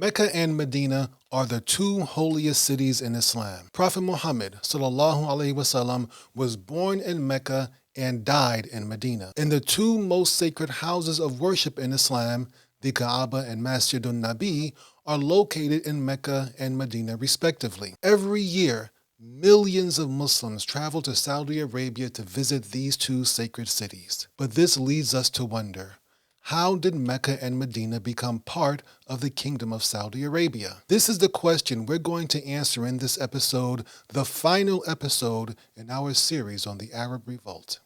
Mecca and Medina are the two holiest cities in Islam. Prophet Muhammad (SAW) was born in Mecca and died in Medina. In the two most sacred houses of worship in Islam, the Kaaba and Masjidun Nabi, are located in Mecca and Medina respectively. Every year, millions of Muslims travel to Saudi Arabia to visit these two sacred cities. But this leads us to wonder, how did Mecca and Medina become part of the Kingdom of Saudi Arabia? This is the question we're going to answer in this episode, the final episode in our series on the Arab Revolt.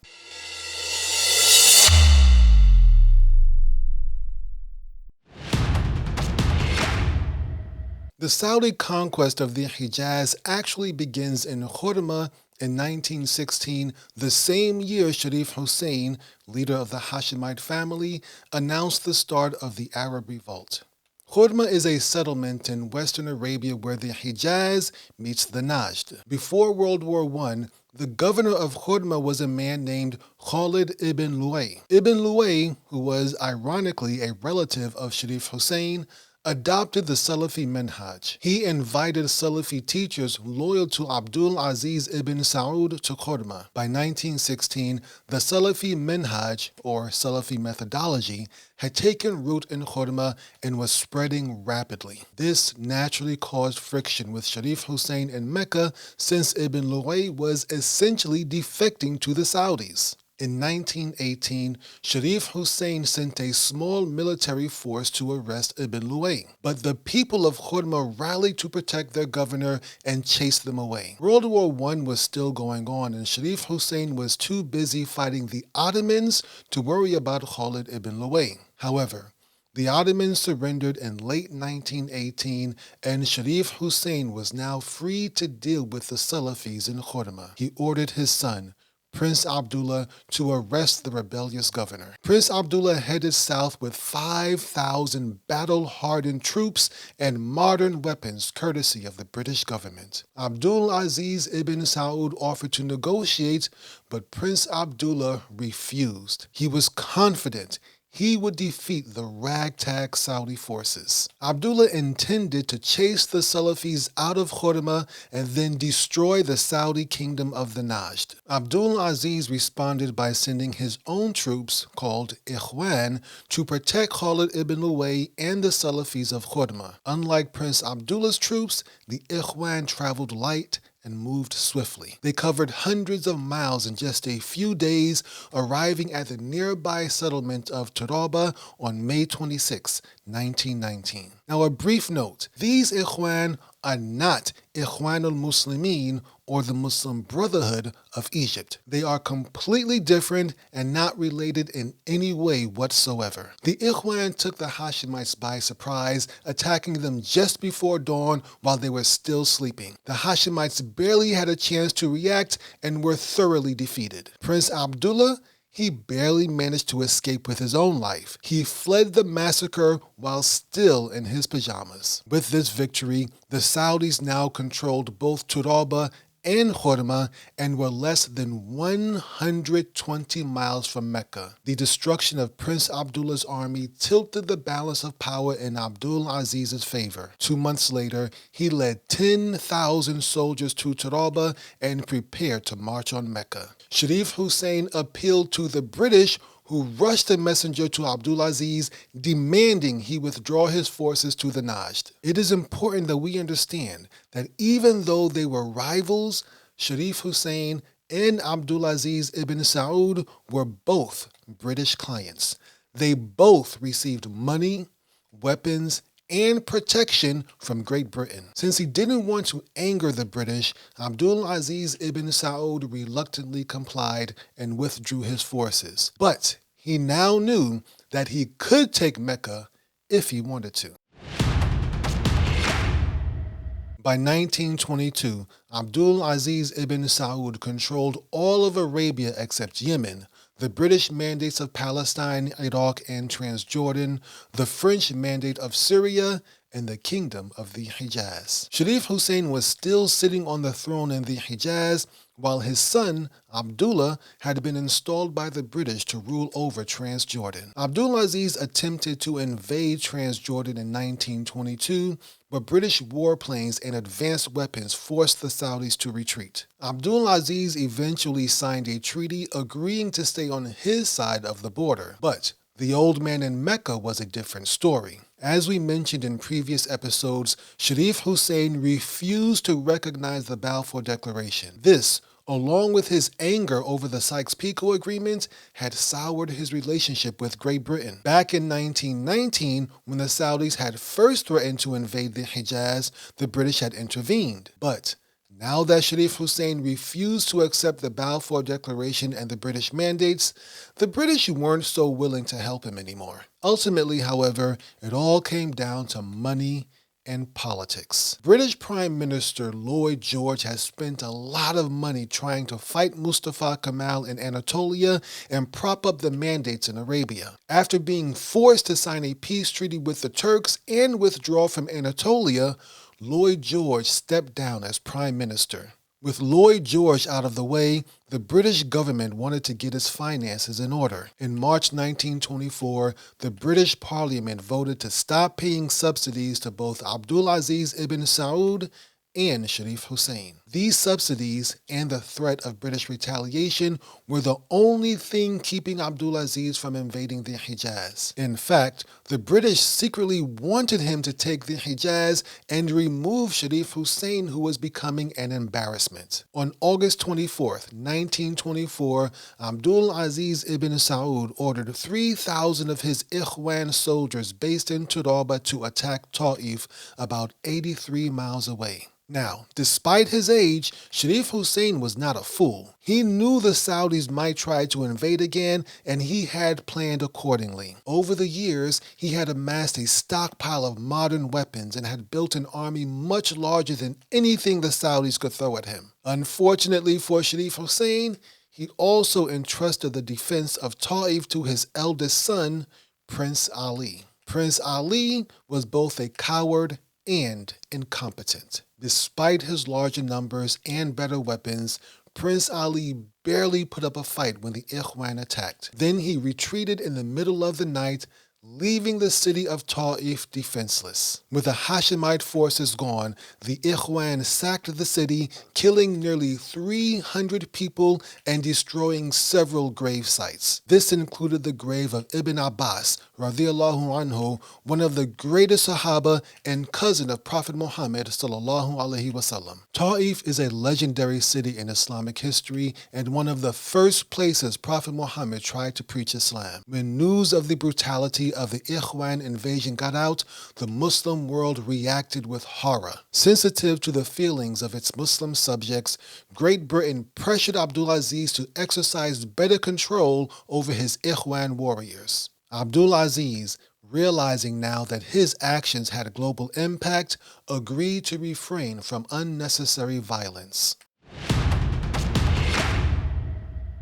The Saudi conquest of the Hijaz actually begins in Turabah in 1916, the same year Sharif Hussein, leader of the Hashemite family, announced the start of the Arab Revolt. Turabah is a settlement in western Arabia where the Hijaz meets the Najd. Before World War I, the governor of Turabah was a man named Khalid ibn Luay. Ibn Luay, who was ironically a relative of Sharif Hussein, adopted the Salafi Minhaj. He invited Salafi teachers loyal to Abdulaziz Ibn Saud to Turabah. By 1916, the Salafi Minhaj, or Salafi methodology, had taken root in Turabah and was spreading rapidly. This naturally caused friction with Sharif Hussein in Mecca, since Ibn Luay was essentially defecting to the Saudis. In 1918, Sharif Hussein sent a small military force to arrest Ibn Luay, but the people of Turabah rallied to protect their governor and chased them away. World War I was still going on, and Sharif Hussein was too busy fighting the Ottomans to worry about Khalid ibn Luay. However, the Ottomans surrendered in late 1918, and Sharif Hussein was now free to deal with the Salafis in Turabah. He ordered his son, Prince Abdullah, to arrest the rebellious governor. Prince Abdullah headed south with 5,000 battle-hardened troops and modern weapons courtesy of the British government. Abdulaziz Ibn Saud offered to negotiate, but Prince Abdullah refused. He was confident he would defeat the ragtag Saudi forces. Abdullah intended to chase the Salafis out of Turabah and then destroy the Saudi kingdom of the Najd. Abdulaziz responded by sending his own troops, called Ikhwan, to protect Khalid ibn Luay and the Salafis of Turabah. Unlike Prince Abdullah's troops, the Ikhwan traveled light and moved swiftly. They covered hundreds of miles in just a few days, arriving at the nearby settlement of Turabah on May 26, 1919. Now, a brief note, these Ikhwan are not Ikhwan al-Muslimin, or the Muslim Brotherhood of Egypt. They are completely different and not related in any way whatsoever. The Ikhwan took the Hashemites by surprise, attacking them just before dawn while they were still sleeping. The Hashemites barely had a chance to react and were thoroughly defeated. Prince Abdullah, he barely managed to escape with his own life. He fled the massacre while still in his pajamas. With this victory, the Saudis now controlled both Turabah and Turabah and were less than 120 miles from Mecca. The destruction of Prince Abdullah's army tilted the balance of power in Abdulaziz's favor. 2 months later, he led 10,000 soldiers to Turabah and prepared to march on Mecca. Sharif Hussein appealed to the British, who rushed a messenger to Abdulaziz demanding he withdraw his forces to the Najd. It is important that we understand that even though they were rivals, Sharif Hussein and Abdulaziz Ibn Saud were both British clients. They both received money, weapons, and protection from Great Britain. Since he didn't want to anger the British, Abdulaziz Ibn Saud reluctantly complied and withdrew his forces. But he now knew that he could take Mecca if he wanted to. By 1922, Abdulaziz Ibn Saud controlled all of Arabia except Yemen, the British mandates of Palestine, Iraq, and Transjordan, the French mandate of Syria, in the kingdom of the Hijaz. Sharif Hussein was still sitting on the throne in the Hijaz, while his son, Abdullah, had been installed by the British to rule over Transjordan. Abdulaziz attempted to invade Transjordan in 1922, but British warplanes and advanced weapons forced the Saudis to retreat. Abdulaziz eventually signed a treaty agreeing to stay on his side of the border, but the old man in Mecca was a different story. As we mentioned in previous episodes, Sharif Hussein refused to recognize the Balfour Declaration. This, along with his anger over the Sykes-Picot Agreement, had soured his relationship with Great Britain. Back in 1919, when the Saudis had first threatened to invade the Hijaz, the British had intervened. But now that Sharif Hussein refused to accept the Balfour Declaration and the British mandates, the British weren't so willing to help him anymore. Ultimately, however, it all came down to money and politics. British Prime Minister Lloyd George has spent a lot of money trying to fight Mustafa Kemal in Anatolia and prop up the mandates in Arabia. After being forced to sign a peace treaty with the Turks and withdraw from Anatolia, Lloyd George stepped down as Prime Minister. With Lloyd George out of the way, the British government wanted to get its finances in order. In March 1924, the British Parliament voted to stop paying subsidies to both Abdulaziz Ibn Saud and Sharif Hussein. These subsidies and the threat of British retaliation were the only thing keeping Abdulaziz from invading the Hijaz. In fact, the British secretly wanted him to take the Hijaz and remove Sharif Hussein, who was becoming an embarrassment. On August 24th, 1924, Abdulaziz Ibn Saud ordered 3,000 of his Ikhwan soldiers based in Turabah to attack Taif, about 83 miles away. Now, despite his age, Sharif Hussein was not a fool. He knew the Saudis might try to invade again, and he had planned accordingly. Over the years, he had amassed a stockpile of modern weapons and had built an army much larger than anything the Saudis could throw at him. Unfortunately for Sharif Hussein, he also entrusted the defense of Taif to his eldest son, Prince Ali. Prince Ali was both a coward and incompetent. Despite his larger numbers and better weapons, Prince Ali barely put up a fight when the Ikhwan attacked. Then he retreated in the middle of the night, leaving the city of Taif defenseless. With the Hashemite forces gone, the Ikhwan sacked the city, killing nearly 300 people and destroying several grave sites. This included the grave of Ibn Abbas, radiyallahu anhu, one of the greatest Sahaba and cousin of Prophet Muhammad sallallahu alaihi wasallam. Taif is a legendary city in Islamic history and one of the first places Prophet Muhammad tried to preach Islam. When news of the brutality of the Ikhwan invasion got out, the Muslim world reacted with horror. Sensitive to the feelings of its Muslim subjects, Great Britain pressured Abdulaziz to exercise better control over his Ikhwan warriors. Abdulaziz, realizing now that his actions had a global impact, agreed to refrain from unnecessary violence.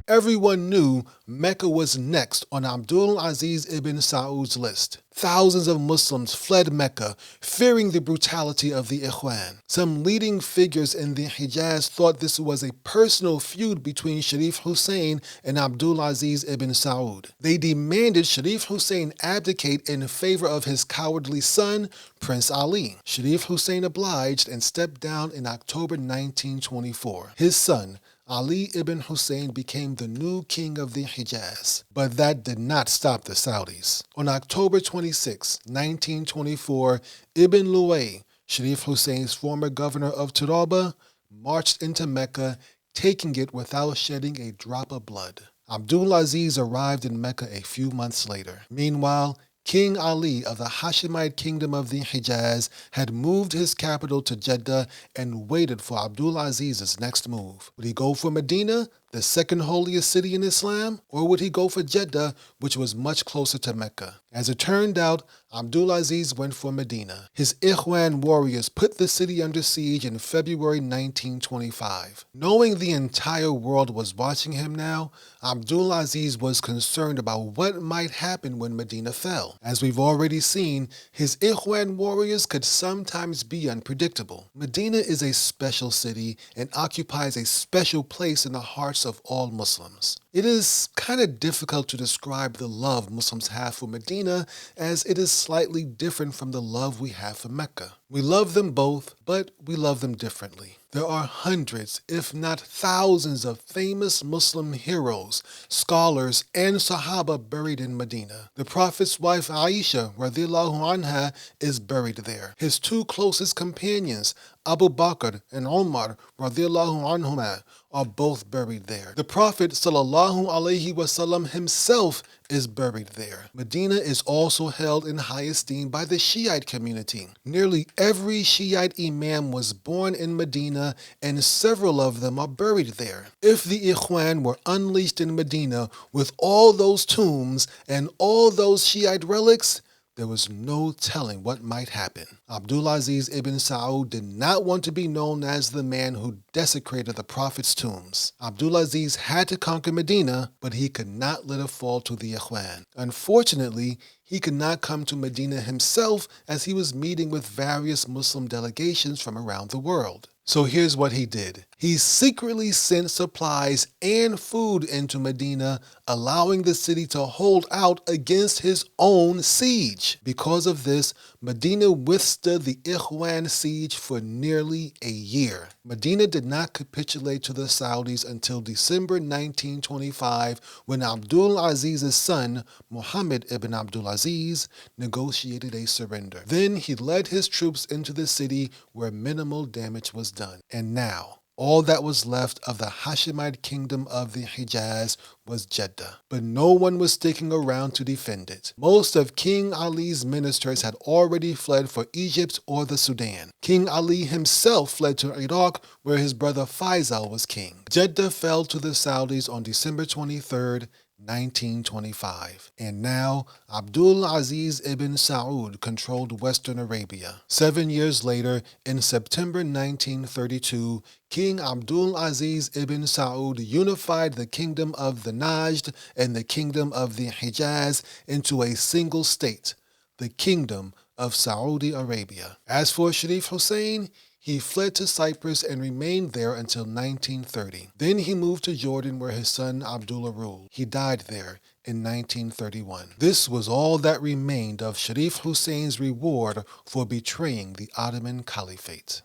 Everyone knew Mecca was next on Abdulaziz Ibn Saud's list. Thousands of Muslims fled Mecca, fearing the brutality of the Ikhwan. Some leading figures in the Hijaz thought this was a personal feud between Sharif Hussein and Abdulaziz Ibn Saud. They demanded Sharif Hussein abdicate in favor of his cowardly son, Prince Ali. Sharif Hussein obliged and stepped down in October 1924. His son, Ali ibn Hussein, became the new king of the Hijaz. But that did not stop the Saudis. On October 26, 1924, Ibn Luway, Sharif Hussein's former governor of Turabah, marched into Mecca, taking it without shedding a drop of blood. Abdulaziz arrived in Mecca a few months later. Meanwhile, King Ali of the Hashemite kingdom of the Hijaz had moved his capital to Jeddah and waited for Abdulaziz's next move. Would he go for Medina, the second holiest city in Islam, or would he go for Jeddah, which was much closer to Mecca? As it turned out, Abdulaziz went for Medina. His Ikhwan warriors put the city under siege in February 1925. Knowing the entire world was watching him now, Abdulaziz was concerned about what might happen when Medina fell. As we've already seen, his Ikhwan warriors could sometimes be unpredictable. Medina is a special city and occupies a special place in the hearts of all Muslims. It is kind of difficult to describe the love Muslims have for Medina, as it is slightly different from the love we have for Mecca. We love them both, but we love them differently. There are hundreds, if not thousands, of famous Muslim heroes, scholars, and Sahaba buried in Medina. The Prophet's wife Aisha radiallahu anha is buried there. His two closest companions, Abu Bakr and Umar radiallahu anhuma, are both buried there. The Prophet sallallahu alaihi wasallam himself is buried there. Medina is also held in high esteem by the Shiite community. Nearly every Shiite imam was born in Medina, and several of them are buried there. If the Ikhwan were unleashed in Medina with all those tombs and all those Shiite relics, there was no telling what might happen. Abdulaziz Ibn Saud did not want to be known as the man who desecrated the Prophet's tombs. Abdulaziz had to conquer Medina, but he could not let it fall to the Ikhwan. Unfortunately, he could not come to Medina himself, as he was meeting with various Muslim delegations from around the world. So here's what he did. He secretly sent supplies and food into Medina, allowing the city to hold out against his own siege. Because of this, Medina withstood the Ikhwan siege for nearly a year. Medina did not capitulate to the Saudis until December 1925, when Abdul Aziz's son, Muhammad ibn Abdulaziz, negotiated a surrender. Then he led his troops into the city, where minimal damage was done. And now, all that was left of the Hashemite kingdom of the Hijaz was Jeddah. But no one was sticking around to defend it. Most of King Ali's ministers had already fled for Egypt or the Sudan. King Ali himself fled to Iraq, where his brother Faisal was king. Jeddah fell to the Saudis on December 23rd, 1925. And now, Abdulaziz Ibn Saud controlled Western Arabia. 7 years later, in September 1932, King Abdulaziz Ibn Saud unified the kingdom of the Najd and the kingdom of the Hijaz into a single state, the Kingdom of Saudi Arabia. As for Sharif Hussein, he fled to Cyprus and remained there until 1930. Then he moved to Jordan, where his son Abdullah ruled. He died there in 1931. This was all that remained of Sharif Hussein's reward for betraying the Ottoman Caliphate.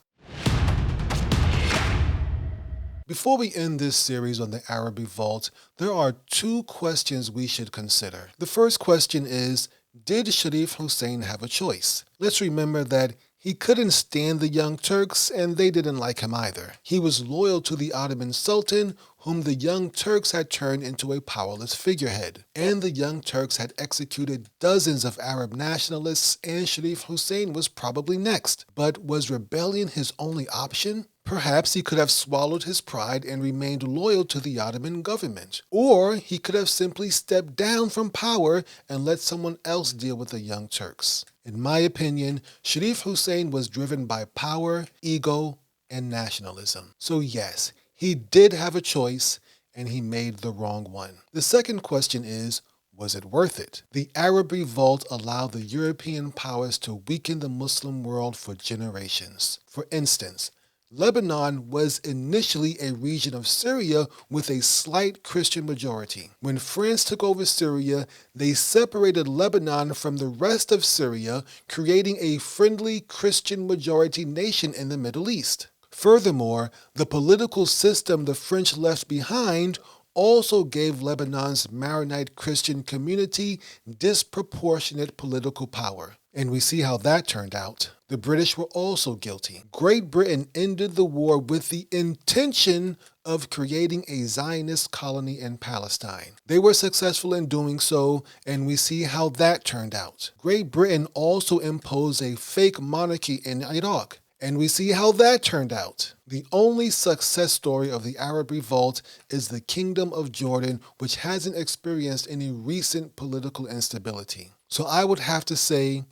Before we end this series on the Arab Revolt, there are two questions we should consider. The first question is, did Sharif Hussein have a choice? Let's remember that he couldn't stand the Young Turks, and they didn't like him either. He was loyal to the Ottoman Sultan, whom the Young Turks had turned into a powerless figurehead. And the Young Turks had executed dozens of Arab nationalists, and Sharif Hussein was probably next. But was rebellion his only option? Perhaps he could have swallowed his pride and remained loyal to the Ottoman government. Or he could have simply stepped down from power and let someone else deal with the Young Turks. In my opinion, Sharif Hussein was driven by power, ego, and nationalism. So yes, he did have a choice, and he made the wrong one. The second question is, was it worth it? The Arab Revolt allowed the European powers to weaken the Muslim world for generations. For instance, Lebanon was initially a region of Syria with a slight Christian majority. When France took over Syria, they separated Lebanon from the rest of Syria, creating a friendly Christian majority nation in the Middle East. Furthermore, the political system the French left behind also gave Lebanon's Maronite Christian community disproportionate political power. And we see how that turned out. The British were also guilty. Great Britain ended the war with the intention of creating a Zionist colony in Palestine. They were successful in doing so, and we see how that turned out. Great Britain also imposed a fake monarchy in Iraq. And we see how that turned out. The only success story of the Arab Revolt is the Kingdom of Jordan, which hasn't experienced any recent political instability. So I would have to say,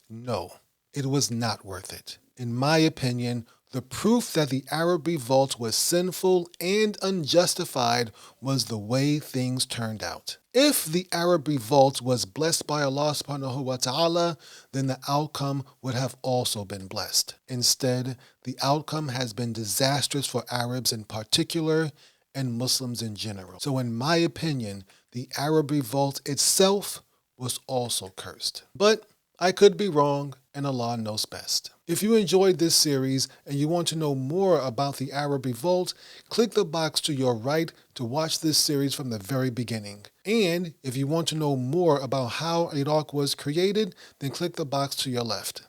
no, it was not worth it. In my opinion, the proof that the Arab Revolt was sinful and unjustified was the way things turned out. If the Arab Revolt was blessed by Allah subhanahu wa ta'ala, then the outcome would have also been blessed. Instead, the outcome has been disastrous for Arabs in particular and Muslims in general. So in my opinion, the Arab Revolt itself was also cursed. But I could be wrong, and Allah knows best. If you enjoyed this series and you want to know more about the Arab Revolt, click the box to your right to watch this series from the very beginning. And if you want to know more about how Iraq was created, then click the box to your left.